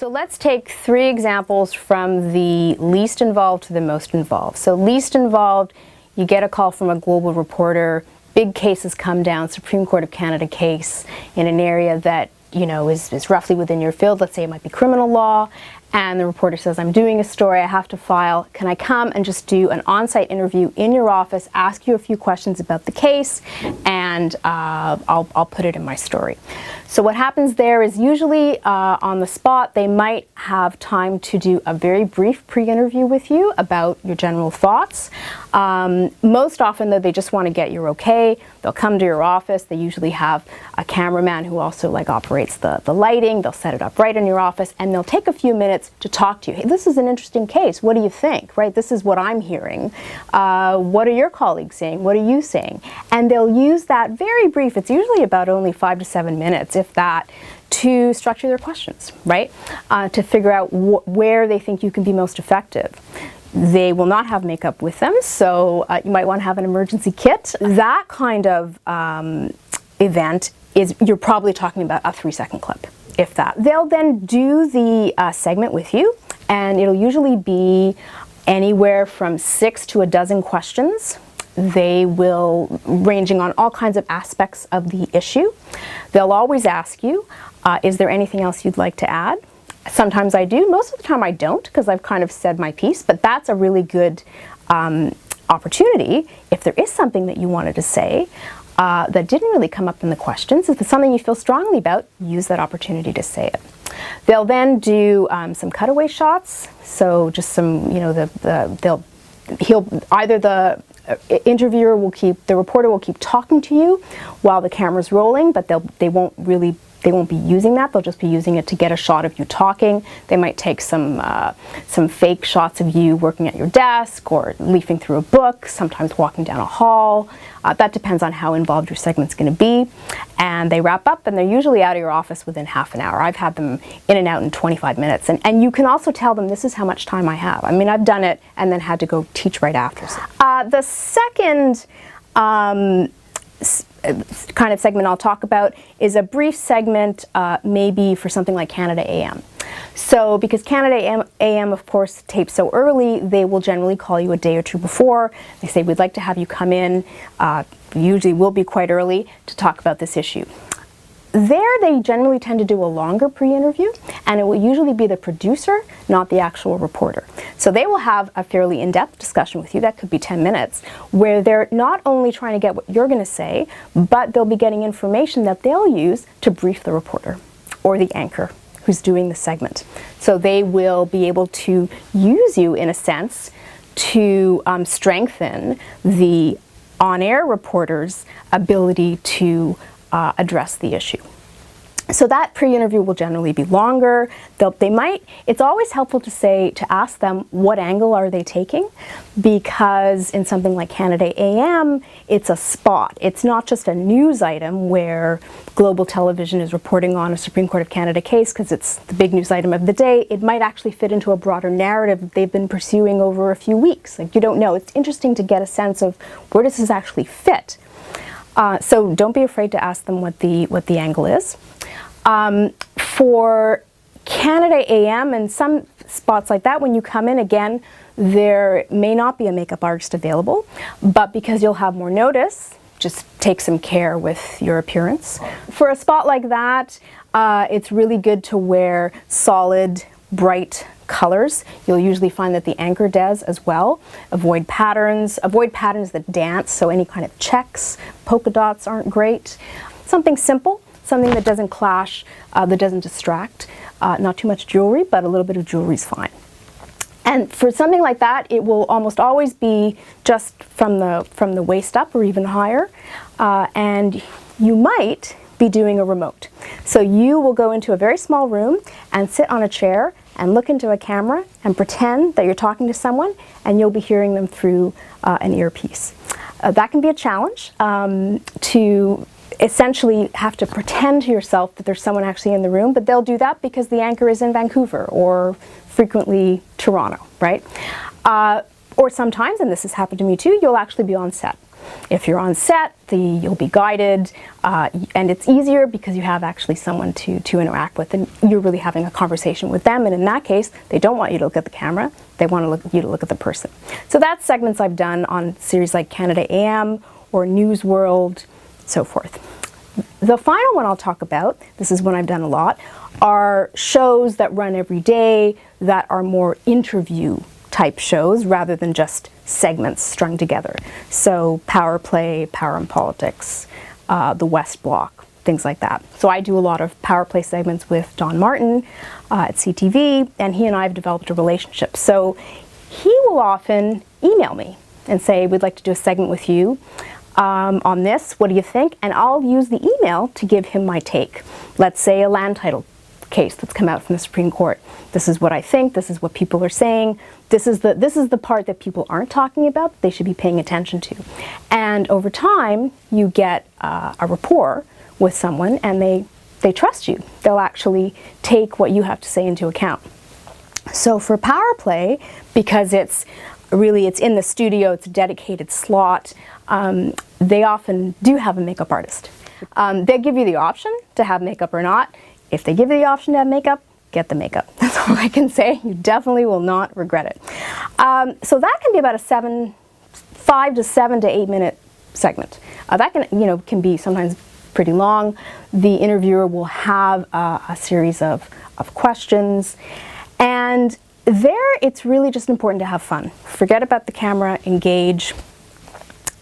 So let's take 3 examples from the least involved to the most involved. So least involved, you get a call from a global reporter, big cases come down, Supreme Court of Canada case in an area that is roughly within your field. Let's say it might be criminal law, and the reporter says, I'm doing a story, I have to file. Can I come and just do an on-site interview in your office, ask you a few questions about the case, and I'll put it in my story. So what happens there is usually on the spot, they might have time to do a very brief pre-interview with you about your general thoughts. Most often, though, they just want to get your okay. They'll come to your office. They usually have a cameraman who also operates the lighting. They'll set it up right in your office, and they'll take a few minutes to talk to you. Hey, this is an interesting case. What do you think? Right? This is what I'm hearing. What are your colleagues saying? What are you saying? And they'll use that very brief. It's usually about only 5 to 7 minutes, if that, to structure their questions, right? To figure out where they think you can be most effective. They will not have makeup with them, so you might want to have an emergency kit. That kind of event is, you're probably talking about a 3-second clip, if that. They'll then do the segment with you, and it'll usually be anywhere from 6 to a dozen questions. They will, ranging on all kinds of aspects of the issue. They'll always ask you, is there anything else you'd like to add? Sometimes I do. Most of the time I don't, because I've kind of said my piece, but that's a really good opportunity. If there is something that you wanted to say that didn't really come up in the questions, if it's something you feel strongly about, use that opportunity to say it. They'll then do some cutaway shots. So just some, the reporter will keep talking to you while the camera's rolling, but they won't be using that. They'll just be using it to get a shot of you talking. They might take some fake shots of you working at your desk or leafing through a book, sometimes walking down a hall. That depends on how involved your segment's going to be. And they wrap up, and they're usually out of your office within half an hour. I've had them in and out in 25 minutes. And you can also tell them, this is how much time I have. I mean, I've done it and then had to go teach right after. The second kind of segment I'll talk about is a brief segment maybe for something like Canada AM. So because Canada AM of course tapes so early, they will generally call you a day or two before. They say, we'd like to have you come in, usually will be quite early, to talk about this issue. There they generally tend to do a longer pre-interview, and it will usually be the producer, not the actual reporter. So they will have a fairly in-depth discussion with you, that could be 10 minutes, where they're not only trying to get what you're going to say, but they'll be getting information that they'll use to brief the reporter or the anchor who's doing the segment. So they will be able to use you, in a sense, to strengthen the on-air reporter's ability to address the issue. So that pre-interview will generally be longer. It's always helpful to ask them what angle are they taking, because in something like Canada AM, it's a spot. It's not just a news item where Global Television is reporting on a Supreme Court of Canada case because it's the big news item of the day. It might actually fit into a broader narrative that they've been pursuing over a few weeks. You don't know. It's interesting to get a sense of where does this actually fit. So don't be afraid to ask them what the angle is. For Canada AM and some spots like that, when you come in, again, there may not be a makeup artist available, but because you'll have more notice, just take some care with your appearance. For a spot like that, it's really good to wear solid, bright colors. You'll usually find that the anchor does as well. Avoid patterns that dance, so any kind of checks, polka dots aren't great. Something simple, something that doesn't clash, that doesn't distract. Not too much jewelry, but a little bit of jewelry is fine. And for something like that, it will almost always be just from the waist up or even higher. And you might be doing a remote. So you will go into a very small room and sit on a chair and look into a camera and pretend that you're talking to someone, and you'll be hearing them through an earpiece. That can be a challenge to essentially have to pretend to yourself that there's someone actually in the room, but they'll do that because the anchor is in Vancouver or frequently Toronto, right? Or sometimes, and this has happened to me too, you'll actually be on set. If you're on set, you'll be guided, and it's easier because you have actually someone to interact with, and you're really having a conversation with them. And in that case, they don't want you to look at the camera; they want you to look at the person. So that's segments I've done on series like Canada AM or News World, so forth. The final one I'll talk about, this is one I've done a lot, are shows that run every day that are more interview type shows rather than just segments strung together. So Power Play, Power in Politics, the West Block, things like that. So I do a lot of Power Play segments with Don Martin at CTV, and he and I have developed a relationship. So he will often email me and say, we'd like to do a segment with you on this, what do you think? And I'll use the email to give him my take. Let's say a land title case that's come out from the Supreme Court. This is what I think, this is what people are saying, this is the part that people aren't talking about, they should be paying attention to. And over time, you get a rapport with someone, and they trust you. They'll actually take what you have to say into account. So for Power Play, because it's in the studio, it's a dedicated slot, they often do have a makeup artist. They give you the option to have makeup or not. If they give you the option to have makeup, get the makeup. That's all I can say. You definitely will not regret it. So that can be about a 5 to 7 to 8 minute segment. That can be sometimes pretty long. The interviewer will have a series of questions, and there it's really just important to have fun. Forget about the camera, engage,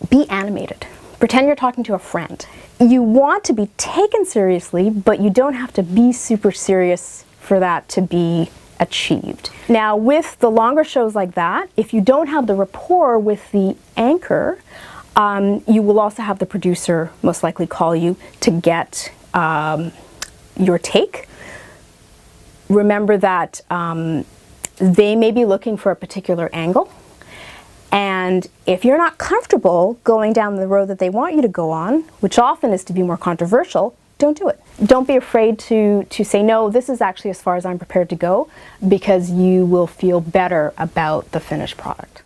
be animated. Pretend you're talking to a friend. You want to be taken seriously, but you don't have to be super serious for that to be achieved. Now, with the longer shows like that, if you don't have the rapport with the anchor, you will also have the producer most likely call you to get your take. Remember that they may be looking for a particular angle. And if you're not comfortable going down the road that they want you to go on, which often is to be more controversial, don't do it. Don't be afraid to say, no, this is actually as far as I'm prepared to go, because you will feel better about the finished product.